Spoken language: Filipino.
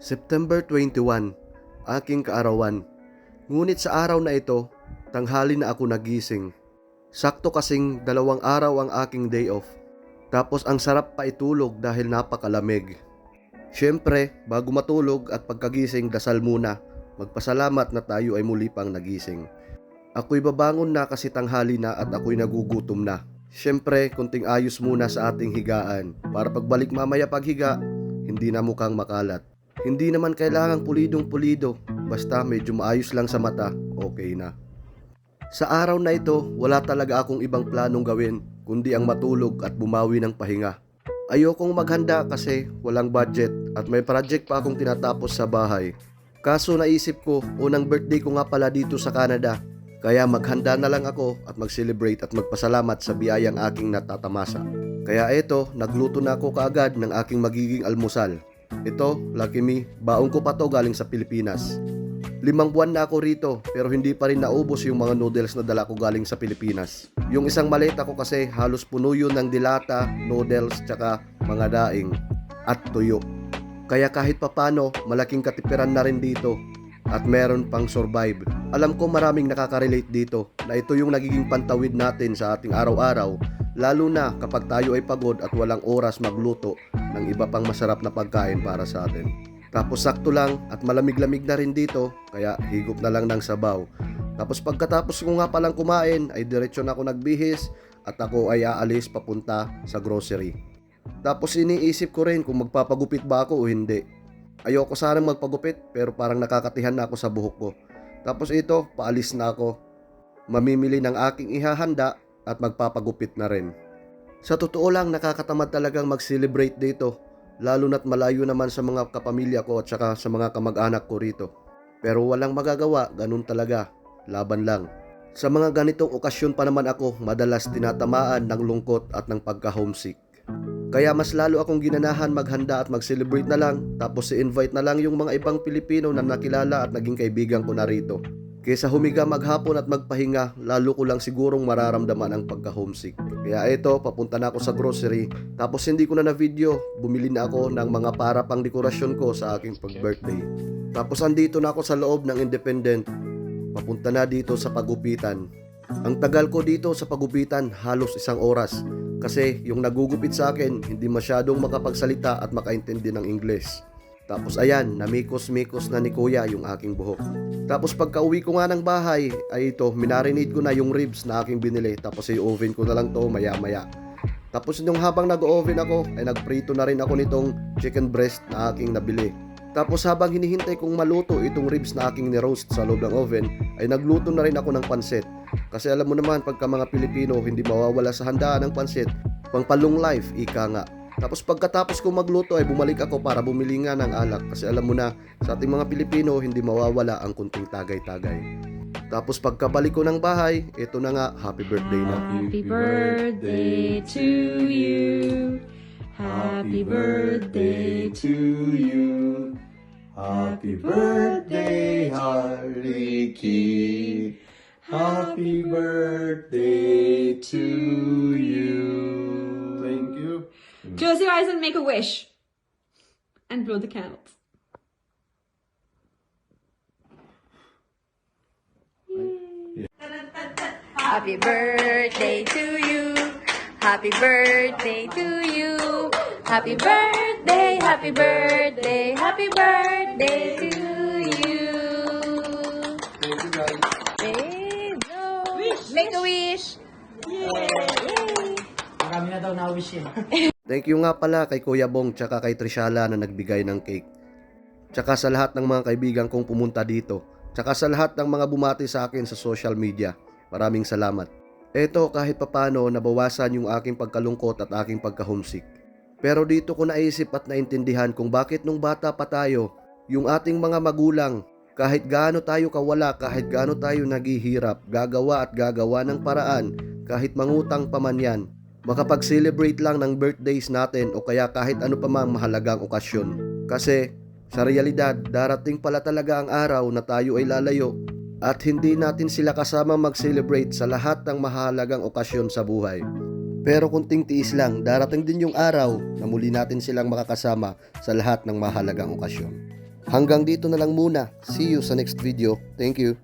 September 21, aking kaarawan. Ngunit sa araw na ito, tanghali na ako nagising. Sakto kasing 2 araw ang aking day off. Tapos ang sarap pa itulog dahil napakalamig. Siyempre, bago matulog at pagkagising, dasal muna. Magpasalamat na tayo ay muli pang nagising. Ako'y babangon na kasi tanghali na at ako'y nagugutom na. Siyempre, kunting ayos muna sa ating higaan para pagbalik mamaya paghiga, hindi na mukhang makalat. Hindi naman kailangang pulidong-pulido, basta medyo maayos lang sa mata, okay na. Sa araw na ito, wala talaga akong ibang planong gawin, kundi ang matulog at bumawi ng pahinga. Ayokong maghanda kasi walang budget at may project pa akong tinatapos sa bahay. Kaso naisip ko, unang birthday ko nga pala dito sa Canada, kaya maghanda na lang ako at mag-celebrate at magpasalamat sa biyayang aking natatamasa. Kaya eto, nagluto na ako kaagad ng aking magiging almusal. Ito, lucky me, baong ko pa to galing sa Pilipinas. 5 buwan na ako rito pero hindi pa rin naubos yung mga noodles na dala ko galing sa Pilipinas. Yung isang maleta ko kasi halos puno yun ng dilata, noodles, tsaka mga daing at tuyo. Kaya kahit papano, malaking katipiran na rin dito at meron pang survive. Alam ko maraming nakaka-relate dito na ito yung nagiging pantawid natin sa ating araw-araw, lalo na kapag tayo ay pagod at walang oras magluto ng iba pang masarap na pagkain para sa atin. Tapos sakto lang at malamig-lamig na rin dito, kaya higop na lang ng sabaw. Tapos pagkatapos ko nga palang kumain, ay diretsyo na ako nagbihis at ako ay aalis papunta sa grocery. Tapos iniisip ko rin kung magpapagupit ba ako o hindi. Ayoko sanang magpagupit pero parang nakakatihan na ako sa buhok ko. Tapos ito, paalis na ako. Mamimili ng aking ihahanda at magpapagupit na rin. Sa totoo lang, nakakatamad talagang mag-celebrate dito, lalo na't malayo naman sa mga kapamilya ko at saka sa mga kamag-anak ko rito. Pero walang magagawa, ganun talaga, laban lang. Sa mga ganitong okasyon pa naman ako madalas tinatamaan ng lungkot at ng pagka-homesick. Kaya mas lalo akong ginanahan maghanda at mag-celebrate na lang, tapos i-invite na lang yung mga ibang Pilipino na nakilala at naging kaibigan ko na rito. Kaysa humiga maghapon at magpahinga, lalo ko lang sigurong mararamdaman ang pagka-homesick. Kaya ito, papunta na ako sa grocery. Tapos hindi ko na video, bumili na ako ng mga para pang dekorasyon ko sa aking pag-birthday. Tapos andito na ako sa loob ng Independent. Papunta na dito sa pagupitan. Ang tagal ko dito sa pagupitan, halos 1 oras. Kasi yung nagugupit sa akin, hindi masyadong makapagsalita at makaintindi ng Ingles. Tapos ayan, namikos-mikos na ni Kuya yung aking buhok. Tapos pagka uwi ko nga ng bahay, ay ito, minarinate ko na yung ribs na aking binili. Tapos i-oven ko na lang to maya-maya. Tapos yung habang nag-oven ako, ay nagprito na rin ako nitong chicken breast na aking nabili. Tapos habang hinihintay kong maluto itong ribs na aking ni-roast sa loob ng oven, ay nagluto na rin ako ng pansit. Kasi alam mo naman, pagka mga Pilipino, hindi mawawala sa handaan ng pansit. Pangpalong life, ika nga. Tapos pagkatapos kong magluto ay bumalik ako para bumili nga ng alak. Kasi alam mo na, sa ating mga Pilipino, hindi mawawala ang kunting tagay-tagay. Tapos pagkabalik ko ng bahay, ito na nga, happy birthday na. Happy birthday to you. Happy birthday to you. Happy birthday, Hariki. Happy birthday to you. Thank you. Close your eyes and make a wish. And blow the candles. Happy birthday to you. Happy birthday to you. Happy birthday, happy birthday, happy birthday to you. Thank you, guys. Babe, no. Make a wish. Marami na daw na-wish eh. Thank you nga pala kay Kuya Bong tsaka kay Trishala na nagbigay ng cake. Tsaka sa lahat ng mga kaibigan kong pumunta dito. Tsaka sa lahat ng mga bumati sa akin sa social media. Maraming salamat. Eto, kahit papano nabawasan yung aking pagkalungkot at aking pagka-homesick. Pero dito ko naisip at naintindihan kung bakit nung bata pa tayo, yung ating mga magulang, kahit gaano tayo kawala, kahit gaano tayo naghihirap, gagawa at gagawa ng paraan, kahit mangutang pa man yan, makapag-celebrate lang ng birthdays natin o kaya kahit ano pa mang mahalagang okasyon. Kasi sa realidad, darating pala talaga ang araw na tayo ay lalayo at hindi natin sila kasama mag-celebrate sa lahat ng mahalagang okasyon sa buhay. Pero kunting tiis lang, darating din yung araw na muli natin silang makakasama sa lahat ng mahalagang okasyon. Hanggang dito na lang muna. See you sa next video. Thank you.